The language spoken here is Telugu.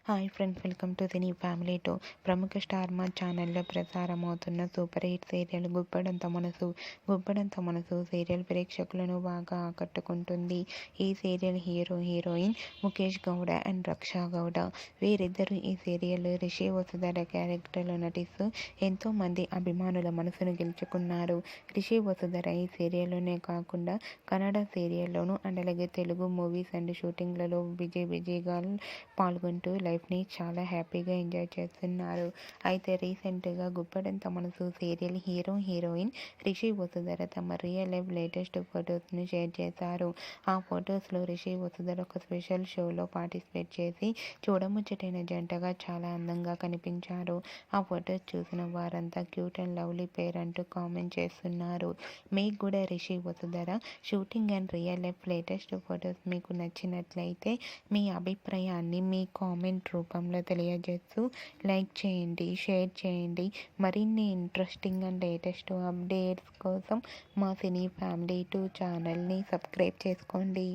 Hi friends, welcome to cine family too. ప్రముఖ స్టార్ మా ఛానల్లో ప్రసారమవుతున్న super hit serial Guppedantha Manasu serial ప్రేక్షకులను బాగా ఆకట్టుకుంటుంది. ఈ serial heroine Mukesh Gowda and Raksha Gowda. వీరిద్దరూ ఈ సీరియల్ రిషి వసుధర క్యారెక్టర్లో నటిస్తూ ఎంతో మంది అభిమానుల మనసును గెలుచుకున్నారు. రిషి వసుధర ఈ సీరియల్లోనే కాకుండా కన్నడ సీరియల్లోనూ అండ్ అలాగే తెలుగు మూవీస్ అండ్ షూటింగ్లలో బిజీగా పాల్గొంటూ లైఫ్ని చాలా హ్యాపీగా ఎంజాయ్ చేస్తున్నారు. అయితే రీసెంట్గా గుప్పడంత మనసు సీరియల్ హీరోయిన్ రిషి వసుధర తమ రియల్ లైఫ్ లేటెస్ట్ ఫొటోస్ను షేర్ చేశారు. ఆ ఫొటోస్లో రిషి వసుధర ఒక స్పెషల్ షోలో పార్టిసిపేట్ చేసి చూడముచ్చటైన జంటగా చాలా అందంగా కనిపించారు. ఆ ఫొటోస్ చూసిన వారంతా క్యూట్ అండ్ లవ్లీ పేర్ అంటూ కామెంట్ చేస్తున్నారు. మీకు కూడా Rishi Vasudhara shooting and real life latest photos మీకు నచ్చినట్లయితే మీ అభిప్రాయాన్ని మీ కామెంట్ రూపంలో తెలియజేస్తూ లైక్ చేయండి, షేర్ చేయండి. మరిన్ని ఇంట్రెస్టింగ్ అండ్ లేటెస్ట్ అప్డేట్స్ కోసం మా సినీ ఫ్యామిలీ 2 ఛానల్ని సబ్స్క్రైబ్ చేసుకోండి.